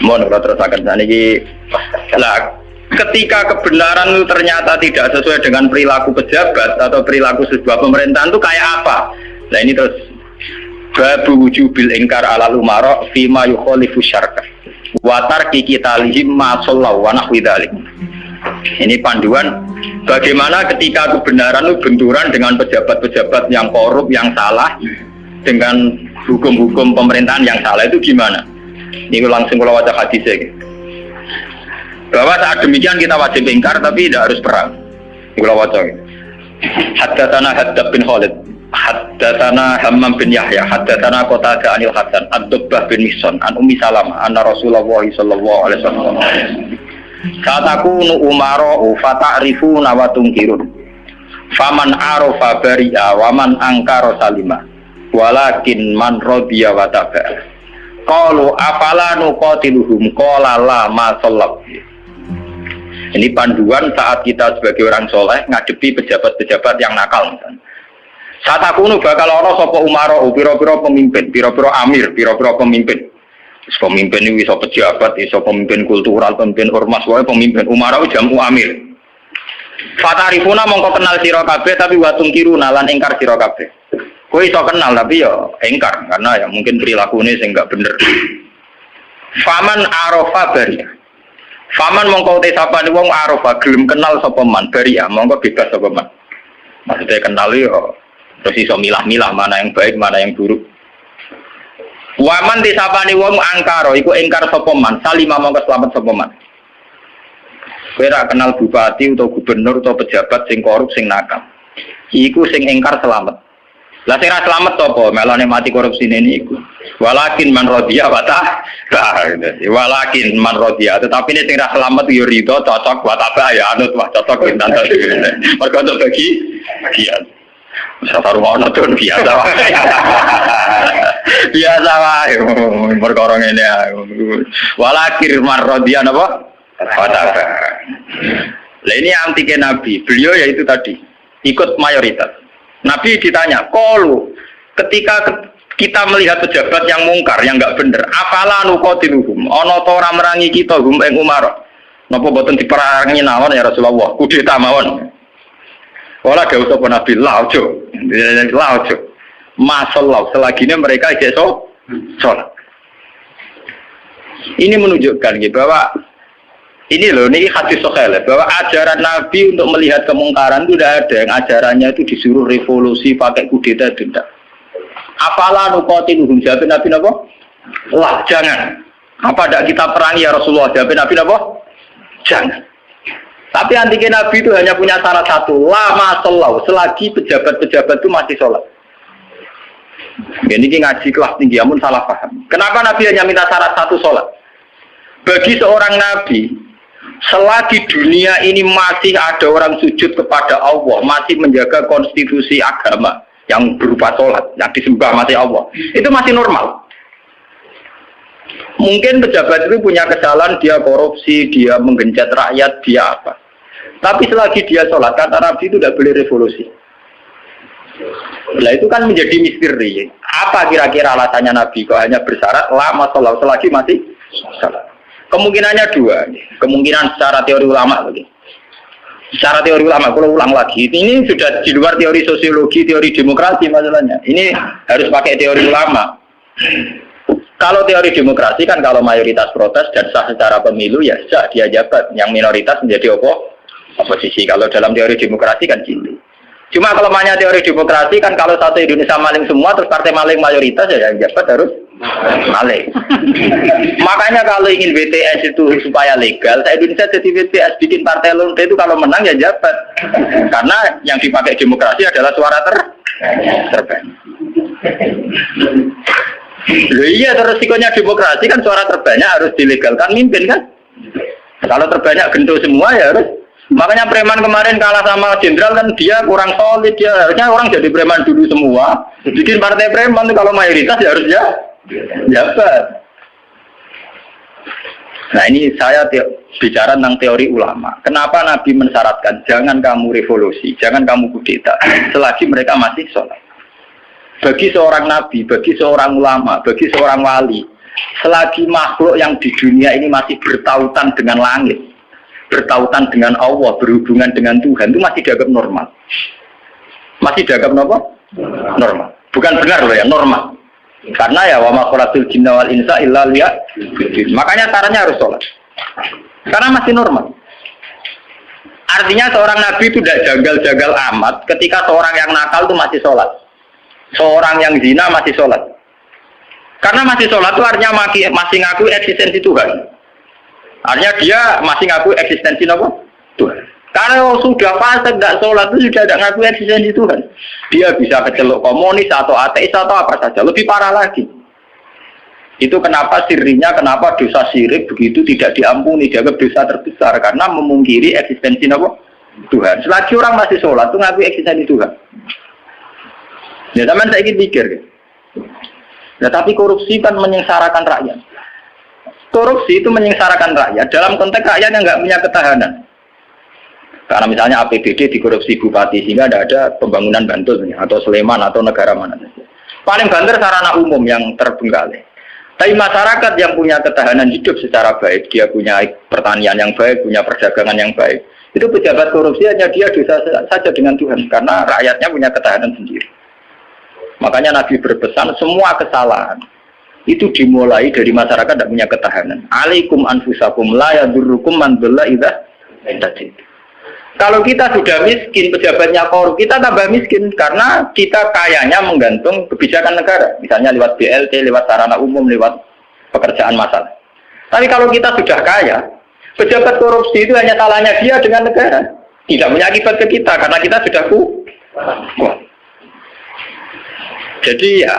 Mohon kalau terus akan saniki lah ketika kebenaran itu ternyata tidak sesuai dengan perilaku pejabat atau perilaku sebuah pemerintahan itu kayak apa? Nah ini terus babu wujubil ingkar alal umara fima yukhalifu syarka wa tarki qitalihim ma sallallahu wa nahwi dzalik. Ini panduan bagaimana ketika kebenaran itu benturan dengan pejabat-pejabat yang korup, yang salah, dengan hukum-hukum pemerintahan yang salah itu gimana? Ini langsung kalau wajah hadisnya bahwa saat demikian kita wajib ingkar tapi tidak harus perang. Ini kalau wajah haddatsana Haddad bin Khalid, haddatsana Hammam bin Yahya, haddatsana Qatadah anil Hasan, Ad-Dubbah bin Mihsan, an Ummi Salamah, anna Rasulullah sallallahu alaihi wasallam satakunu umara'u fata'rifuna wa tunkirun faman arafa bari'a wa man angkara salima walakin man radiya wa taba'a qalu afala nuqatiluhum qala la ma sallab. Ini panduan saat kita sebagai orang soleh ngadepi pejabat-pejabat yang nakal misalnya. Satakunu bakal ana sapa umara'u pira-pira pemimpin, pira-pira amir, pira-pira pemimpin. Pemimpin ini bisa pejabat, bisa pemimpin kultural, pemimpin ormas, wae pemimpin umarau jamu amir. Fatarifuna mongko kenal sira kabeh tapi watung kiruna lan ingkar sira kabeh. Kowe iso kenal tapi ya ingkar karena ya mungkin perilakunya sing enggak bener. Faman arafa bari. Faman mongko te sapane wong arafa gelem kenal sapa man bari mongko bebas sapa man. Maksudnya kenal ya terus iso milah-milah mana yang baik, mana yang buruk. Waman disapani wong angkaro iku ingkar sapa man salima mongko selamat sapa man. Kowe ra kenal bupati utawa gubernur utawa pejabat sing korup sing nakal. Iku sing ingkar selamat. Lah sing ra selamat sapa? Melane mati korupsi ini iku. Walakin man radiya wa ta. Walakin man radiya tetapi nek sing ra selamat yo rido cocok wa ta ya anut wah cocok pinten. Mergo untuk bagi bagian. Satu rumah nonton biasa, biasa lah. Perkara ini ya. Walakir marrodian apa? Fataba. Lah ini antike Nabi. Beliau yaitu tadi ikut mayoritas. Nabi ditanya, kalau ketika kita melihat pejabat yang mungkar, yang enggak bener, afala nuqatiluhum? Ana ta ora merangi kita hum ing Umar? Napa boten diperangi nawon ya Rasulullah? Kudeta mawon. Wala gak usah Nabi laujo, laujo. Masallah selaginya mereka iso sholat. Ini menunjukkan gitu, bahwa ini loh, ini hadis sahih bahwa ajaran Nabi untuk melihat kemungkaran itu tidak ada yang ajarannya itu disuruh revolusi pakai kudeta tidak. Apalah nuqatiluhum jawab Nabi napa? Lah jangan. Apa tidak kita perangi ya Rasulullah? Jawab Nabi napa? Jangan. Tapi antike Nabi itu hanya punya syarat satu, lama sholat, selagi pejabat-pejabat itu masih sholat. Ini ngaji kelas tinggi, amun salah paham. Kenapa Nabi hanya minta syarat satu sholat? Bagi seorang Nabi, selagi dunia ini masih ada orang sujud kepada Allah, masih menjaga konstitusi agama yang berupa sholat, yang disembah masih Allah, itu masih normal. Mungkin pejabat itu punya kesalahan, dia korupsi, dia menggenjot rakyat, dia apa. Tapi selagi dia sholat, kata Nabi itu tidak boleh revolusi. Nah itu kan menjadi misteri. Apa kira-kira alasannya Nabi kok hanya bersyarat lama sholat selagi masih sholat? Kemungkinannya dua. Kemungkinan secara teori ulama lagi. Secara teori ulama, kalau ulang lagi, ini sudah di luar teori sosiologi, teori demokrasi masalahnya. Ini harus pakai teori ulama. Kalau teori demokrasi kan kalau mayoritas protes dan sah secara pemilu ya sah dia jabat, yang minoritas menjadi oposisi. Kalau dalam teori demokrasi kan gitu. Cuma kalau banyak teori demokrasi kan kalau satu Indonesia maling semua terus partai maling mayoritas ya yang jabat harus maling. Makanya kalau ingin BTS itu supaya legal, Indonesia jadi BTS bikin partai lonte itu kalau menang ya jabat. Karena yang dipakai demokrasi adalah suara terbanyak. Loh iya, terus resikonya demokrasi kan suara terbanyak harus dilegalkan mimpin kan. Kalau terbanyak gento semua ya harus. Makanya preman kemarin kalah sama jenderal kan dia kurang solid, dia harusnya orang jadi preman dulu semua. Bikin partai preman itu kalau mayoritas ya harus ya jabat. Nah ini saya bicara tentang teori ulama. Kenapa Nabi mensyaratkan jangan kamu revolusi, jangan kamu kudeta selagi mereka masih sholat. Bagi seorang nabi, bagi seorang ulama, bagi seorang wali, selagi makhluk yang di dunia ini masih bertautan dengan langit, bertautan dengan Allah, berhubungan dengan Tuhan, itu masih dianggap normal. Masih dianggap apa? Normal. Bukan benar loh ya, normal. Karena ya wa ma khalaqtul jinna wal insa illa liya'budun. Makanya caranya harus sholat. Karena masih normal. Artinya seorang nabi itu tidak jagal-jagal amat ketika seorang yang nakal itu masih sholat. Seorang yang zina masih sholat. Karena masih sholat itu artinya masih ngaku eksistensi Tuhan. Artinya dia masih ngaku eksistensi apa? Tuhan. Kalau sudah fasik tidak sholat itu sudah tidak ngaku eksistensi Tuhan. Dia bisa kecelok komunis atau ateis atau apa saja. Lebih parah lagi. Itu kenapa sirinya, kenapa dosa syirik begitu tidak diampuni, dianggap dosa terbesar karena memungkiri eksistensi apa? Tuhan. Selagi orang masih sholat itu ngaku eksistensi Tuhan. Ya teman saya ingin pikir. Nah, tapi korupsi kan menyengsarakan rakyat. Korupsi itu menyengsarakan rakyat dalam konteks rakyat yang nggak punya ketahanan. Karena misalnya APBD dikorupsi bupati sehingga tidak ada pembangunan Bantul atau Sleman atau negara mana saja. Paling banter sarana umum yang terbengkalai. Tapi masyarakat yang punya ketahanan hidup secara baik, dia punya pertanian yang baik, punya perdagangan yang baik. Itu pejabat korupsi hanya dia dosa saja dengan Tuhan karena rakyatnya punya ketahanan sendiri. Makanya Nabi berpesan semua kesalahan itu dimulai dari masyarakat tidak punya ketahanan. Alaikum anfusakum la yadurrukum man dhalla idza tadid. Kalau kita sudah miskin, pejabatnya korup, kita tambah miskin karena kita kayanya menggantung kebijakan negara, misalnya lewat BLT, lewat sarana umum, lewat pekerjaan massal. Tapi kalau kita sudah kaya, pejabat korupsi itu hanya salahnya dia dengan negara, tidak punya akibat ke kita karena kita sudah kuat. Jadi ya,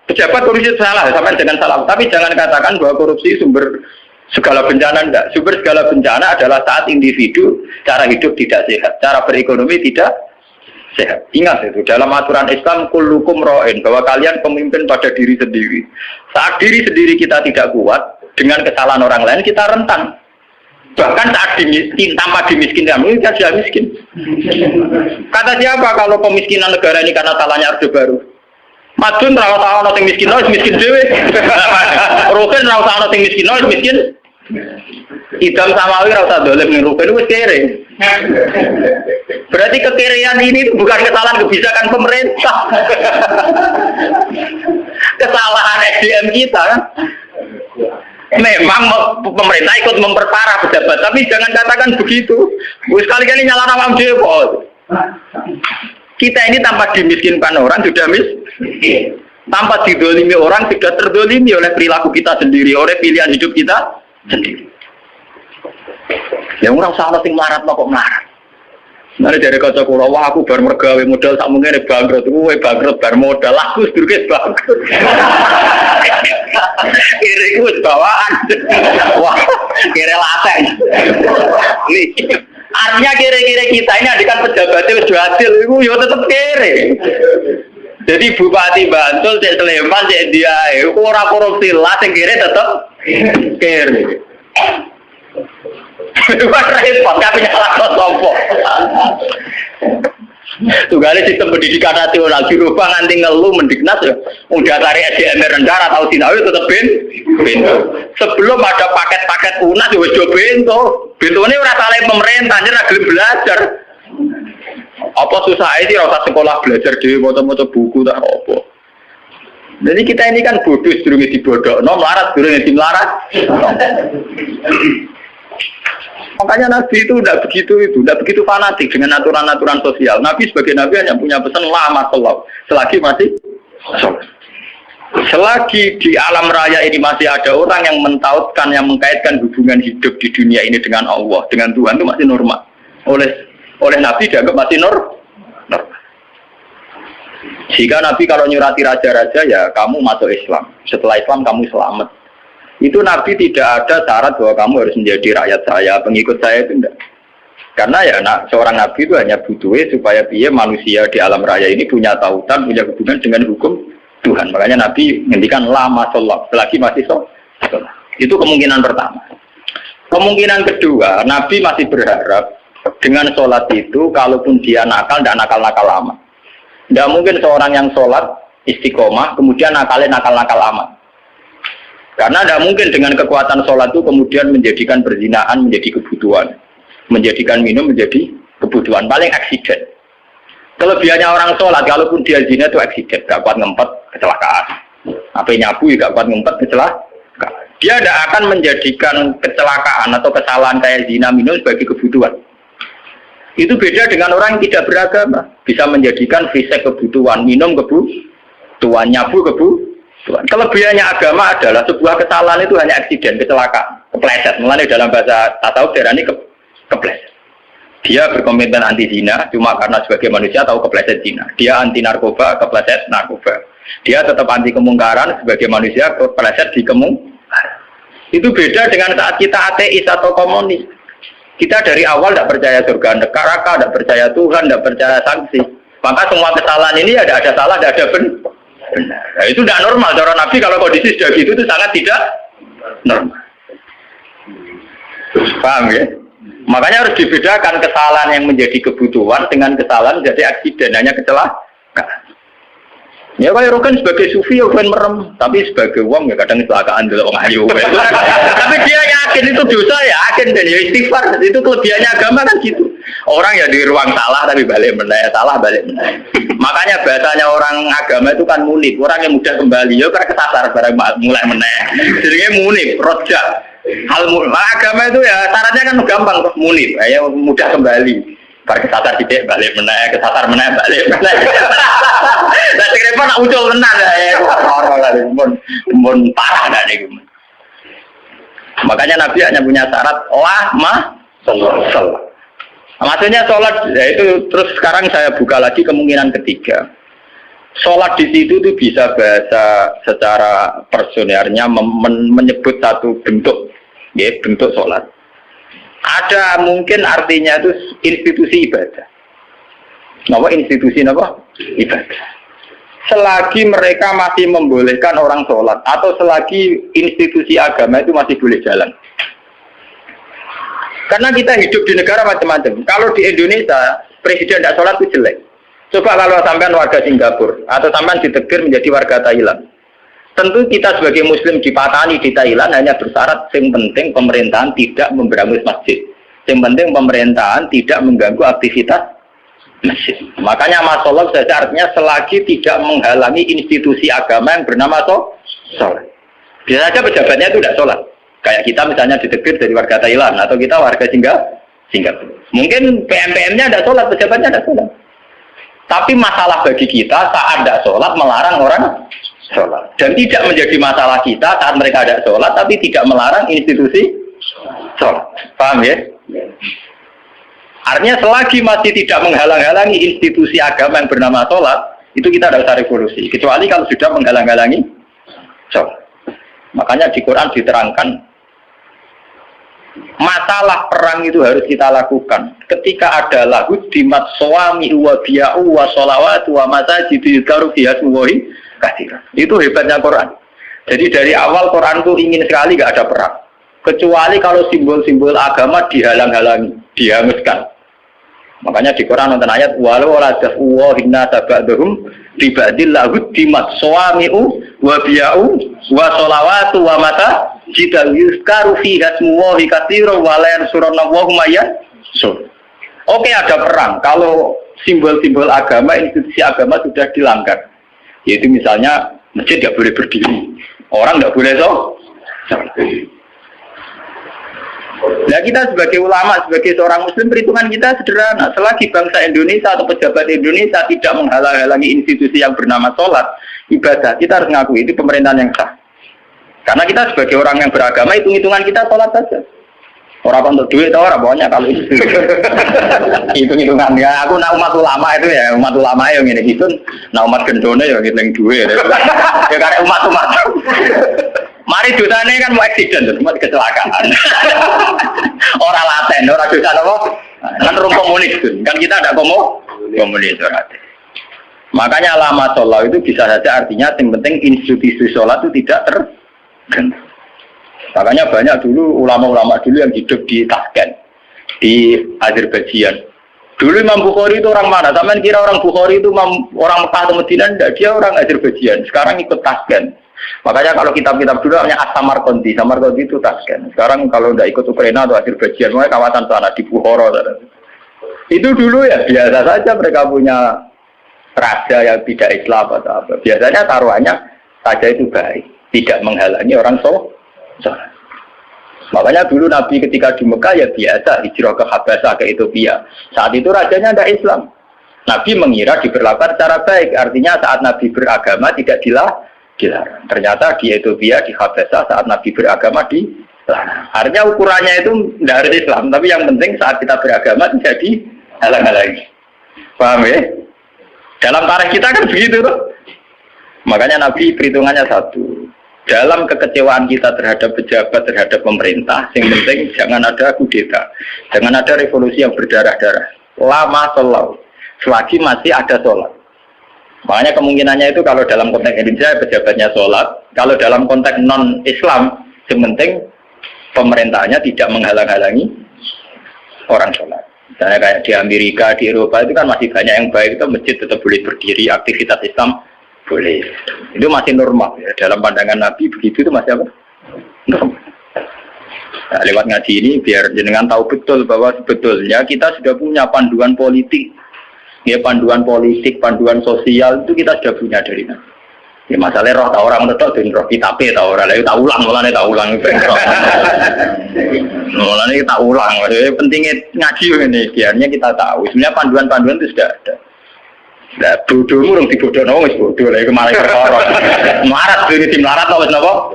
pejabat korupsi itu salah, sampai dengan salah. Tapi jangan katakan bahwa korupsi sumber segala bencana, enggak. Sumber segala bencana adalah saat individu cara hidup tidak sehat, cara berekonomi tidak sehat. Ingat itu, dalam aturan Islam kullukum ra'in, bahwa kalian pemimpin pada diri sendiri. Saat diri sendiri kita tidak kuat, dengan kesalahan orang lain kita rentan. Bahkan saat tanpa dimiskinkan, kita sudah miskin. Kata siapa kalau pemiskinan negara ini karena salahnya Orde Baru? Madun rawat ana sing miskin, miskin dhewe. Rugen rawat ana sing miskin, miskin. Idam Samawi rawat dolim ning rugen wis kere. Berarti kekerean ini bukan kesalahan kebijakan pemerintah. Kesalahan SDM kita kan. Memang pemerintah ikut memperparah pejabat, tapi jangan katakan begitu. Wis kali-kali nyalahno awam dhewe kok. Kita ini tanpa dimiskinkan orang sudah miskin. Tanpa didolimi orang sudah terdolimi oleh perilaku kita sendiri, oleh pilihan hidup kita sendiri. Ya orang salah sing melarat kok melarat. Nanti dari kaca kula, wah aku bar mergawe modal sak mungkin bangkrut, kowe bangkrut bar modal, aku sedurunge bangkrut. Kira iku wis bawaan. Wah, kira lateng. Artinya kira-kira kita ini adikan pejabatnya sudah hasil, itu ya tetap kere. Jadi Bupati Bantul, Cek Sleman, Cek dia, orang korupsi lah, yang kere tetap kere. Bukan repot, tapi nyala kosompo. Tunggalnya sistem pendidikan nasional dirubah nganti ngeluh mendiknas ya. Udah tarik SDM rendah atau Sinawi tetap bento. Sebelum ada paket-paket UNAS ya wis bento. Bento ini ora salah pemerintah, ora gelem belajar. Apa susah sih ora sekolah belajar dhewe maca-maca buku tak apa. Jadi kita ini kan bodoh sedurunge dibodhokno, melarat sedurunge dimelarat. Makanya Nabi itu tidak begitu fanatik dengan aturan-aturan sosial. Nabi sebagai Nabi hanya punya pesan lama selagi masih sholat. Selagi di alam raya ini masih ada orang yang mentautkan, yang mengkaitkan hubungan hidup di dunia ini dengan Allah, dengan Tuhan itu masih normal. Oleh Nabi dianggap masih normal. Jika Nabi kalau nyurati raja-raja ya kamu masuk Islam. Setelah Islam kamu selamat. Itu Nabi tidak ada syarat bahwa kamu harus menjadi rakyat saya, pengikut saya itu tidak. Karena ya seorang Nabi itu hanya butuh supaya dia manusia di alam raya ini punya tautan, punya hubungan dengan hukum Tuhan. Makanya Nabi ngendikan lama sholat, selagi masih sholat. Itu kemungkinan pertama. Kemungkinan kedua, Nabi masih berharap dengan sholat itu, kalaupun dia nakal, tidak nakal-nakal lama. Tidak mungkin seorang yang sholat istiqomah, kemudian nakal-nakal amat. Karena tidak mungkin dengan kekuatan sholat itu kemudian menjadikan perzinaan menjadi kebutuhan, menjadikan minum menjadi kebutuhan, paling aksiden. Kelebihannya orang sholat, kalaupun dia zina itu aksiden, gak kuat ngempet, kecelakaan. Apa nyabu gak kuat ngempet, kecelakaan. Dia tidak akan menjadikan kecelakaan atau kesalahan kayak zina minum sebagai kebutuhan. Itu beda dengan orang yang tidak beragama, bisa menjadikan fisik kebutuhan, minum kebutuhan, nyabu kebutuhan. Kelebihannya agama adalah sebuah kesalahan itu hanya aksiden, kecelakaan, kepleset. Mulanya dalam bahasa tasawuf darani kepleset. Dia berkomitmen anti zina cuma karena sebagai manusia tahu kepleset zina. Dia anti narkoba, kepleset narkoba. Dia tetap anti kemungkaran sebagai manusia, kepleset di kemungkaran. Itu beda dengan saat kita ateis atau komunis. Kita dari awal tidak percaya surga neraka, tidak percaya Tuhan, tidak percaya sanksi. Maka semua kesalahan ini ada salah, ada benar. Nah, itu tidak normal. Cara Nabi kalau kondisi sudah gitu itu sangat tidak normal. Paham ya? Makanya harus dibedakan kesalahan yang menjadi kebutuhan dengan kesalahan menjadi aksiden, hanya kecelakaan. Ya kalau Rokan sebagai sufi ya bukan merem, tapi sebagai uang ya kadang kecelakaan dulu orang ayu. Tapi dia yakin itu dosa, ya yakin dan ya istighfar. Itu kelebihannya agama kan gitu. Orang ya di ruang salah tapi balik meneh, salah balik meneh. Makanya bahasanya orang agama itu kan munib, orang yang mudah kembali. Ya karena kesasar barang mulai meneh. Jadinya munib, rojak. Agama itu ya syaratnya kan gampang kok munib, ya mudah kembali. Bar kesasar tidak balik meneh, kesasar meneh balik meneh. Lah sing repot nak ucul tenan ya. Ora mun parah dah niku. Makanya Nabi hanya punya syarat sholat. Maksudnya sholat ya itu terus sekarang saya buka lagi kemungkinan ketiga. Sholat di situ itu bisa bahasa secara personernya menyebut satu bentuk, ya bentuk sholat. Ada mungkin artinya itu institusi ibadah. Napa institusi napa? Ibadah. Selagi mereka masih membolehkan orang sholat atau selagi institusi agama itu masih boleh jalan. Karena kita hidup di negara macam-macam. Kalau di Indonesia presiden tidak sholat itu jelek. Coba kalau sampean warga Singapura atau sampean ditegur menjadi warga Thailand. Tentu kita sebagai muslim dipatani di Thailand hanya bersyarat yang penting pemerintahan tidak memberangus masjid. Yang penting pemerintahan tidak mengganggu aktivitas masjid. Makanya masalah saja artinya selagi tidak menghalangi institusi agama yang bernama sholat. Bisa saja pejabatnya itu tidak sholat. Kayak kita misalnya ditegur dari warga Thailand atau kita warga Singapura. Mungkin PM-PM-nya ada sholat, pejabatnya ada sholat. Tapi masalah bagi kita saat tidak sholat melarang orang sholat. Dan tidak menjadi masalah kita saat mereka ada sholat tapi tidak melarang institusi sholat. Paham ya? Artinya selagi masih tidak menghalang-halangi institusi agama yang bernama sholat, itu kita tidak usah revolusi. Kecuali kalau sudah menghalang-halangi sholat. Makanya di Quran diterangkan masalah perang itu harus kita lakukan ketika ada lagu dimat suami wa biya'u wa sholawatu wa masajidu yudkaru fiha smuwahi katsiran. Itu hebatnya Quran. Jadi dari awal Quran itu ingin sekali gak ada perang, kecuali kalau simbol-simbol agama dihalang-halangi, dihanguskan. Makanya di Quran nonton ayat walau la dafu hinna tabadhum bibadil lahu dimat suami'u wa biya'u wa sholawatu wa mata jidal yuzkaru fi hasmuwahi katsiran wa la yansurunallahu mayyan. Oke, ada perang kalau simbol-simbol agama, institusi agama sudah dilanggar. Yaitu misalnya masjid tidak boleh berdiri, orang tidak boleh Nah kita sebagai ulama, sebagai seorang muslim, perhitungan kita sederhana. Selagi bangsa Indonesia atau pejabat Indonesia tidak menghalang-halangi institusi yang bernama sholat, ibadah, kita harus mengakui itu pemerintahan yang sah. Karena kita sebagai orang yang beragama, hitung-hitungan kita sholat saja. Orang untuk duit, orang pokoknya kalau itu hitung-hitungan. Ya aku nak umat ulama itu ya, umat ulama yang ini gitu. Nah umat gendone ya ngitung duit. Ya karena umat-umat. Mari dosanya kan mau eksiden, cuma kecelakaan. Orang laten, orang dosa apa? Kan orang komunis kan kita ada komunis orang. Makanya lama sholat itu bisa saja artinya yang penting institusi sholat itu tidak terganggu. Makanya banyak dulu ulama-ulama dulu yang hidup di Tashkent, di Azerbaijan. Dulu Imam Bukhari itu orang mana? Sampean kira orang Bukhari itu orang Mekah atau Madinah? Enggak, dia orang Azerbaijan. Sekarang ikut Tashkent. Makanya kalau kitab-kitab dulu namanya As-Samarqandi. Samarqandi itu Tashkent. Sekarang kalau tidak ikut Ukraina atau Azerbaijan, mulai kawasan sana di Bukhara. Itu dulu ya biasa saja mereka punya raja yang tidak Islam atau apa. Biasanya taruhannya raja itu baik, tidak menghalangi orang sholat. Makanya dulu Nabi ketika di Mekah ya biasa hijrah ke Habasah ke Ethiopia. Saat itu rajanya tidak Islam. Nabi mengira diberlakukan secara baik. Artinya saat Nabi beragama tidak dilarang. Ternyata di Ethiopia, di Habasah saat Nabi beragama dilarang. Artinya ukurannya itu tidak harus Islam. Tapi yang penting saat kita beragama tidak dihalang-halangi. Paham ya? Dalam tarikh kita kan begitu tuh. Makanya Nabi perhitungannya satu. Dalam kekecewaan kita terhadap pejabat, terhadap pemerintah, yang penting jangan ada kudeta, jangan ada revolusi yang berdarah-darah. Lama sholat, selagi masih ada sholat. Makanya kemungkinannya itu kalau dalam konteks Indonesia pejabatnya sholat, kalau dalam konteks non-Islam, yang penting pemerintahnya tidak menghalang-halangi orang sholat. Misalnya kayak di Amerika, di Eropa itu kan masih banyak yang baik, itu masjid tetap boleh berdiri, aktivitas Islam boleh, itu masih normal ya. Dalam pandangan Nabi begitu itu masih apa? Normal. Nah, lewat ngaji ini biar jenengan tahu betul bahwa sebetulnya kita sudah punya panduan politik, ya panduan politik, panduan sosial itu kita sudah punya dari Nabi. Ya masalahnya roh tahu orang tetap dan roh kita tahu orang lain tak ulang, mulanya tak ulang, mulanya kita ulang. Pentingnya ngaji ini biarnya kita tahu. Sebenarnya panduan-panduan itu sudah ada. Nah, bodohmu orang dibodohno wis bodoh lha iku malah perkara. Melarat dene tim larat wis napa?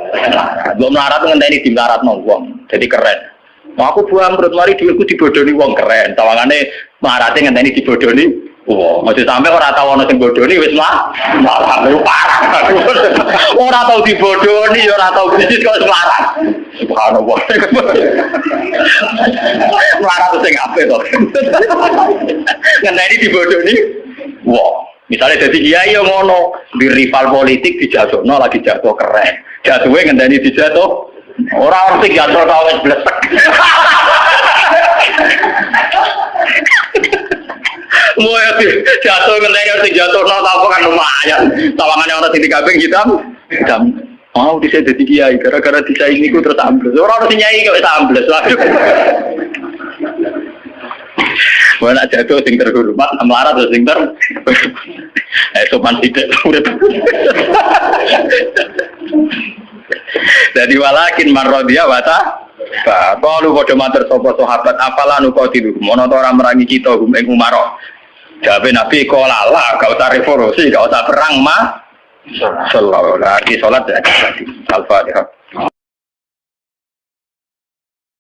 Mbok melarat ngenteni tim laratno wong. Jadi keren. Mau aku buang perut mari dhuwitku dibodohi wong keren. Tawangane melarate ngenteni dibodohi wong. Aja sampe ora tau ana sing bodohi wis malah lu parah. Ora tau dibodohi, ora tau bisnis kok melarat. Subhanallah. Melarat sing apik to. Ngenteni dibodohi wah, misalnya jadi kiai yang ngono di rival politik dijatuhno lagi jatuh keren, jatuhnya ngenteni dijatuh orang sing jatuh kawin blesek. Mau jatuh ngenteni sing jatuh no apa kan lumayan, tawangannya orang sing dikabing hitam. Mau bisa jadi kiai gara-gara disaingi ku terus ambles. Orang sing nyai kok ambles. Waduh. Mana jatuh sing terhormat, melarat atau sing sopan tidak urip. Jadi walakin marrodia wata. Kalau pada mater sopo sahabat apalah nukotilu. Mono orang merangi kita ing Umar. Jabe Nabi kolala, gak usah revolusi, gak usah perang mah. Sallallahu alaihi wasallam. Salat ya. Al-Fatihah.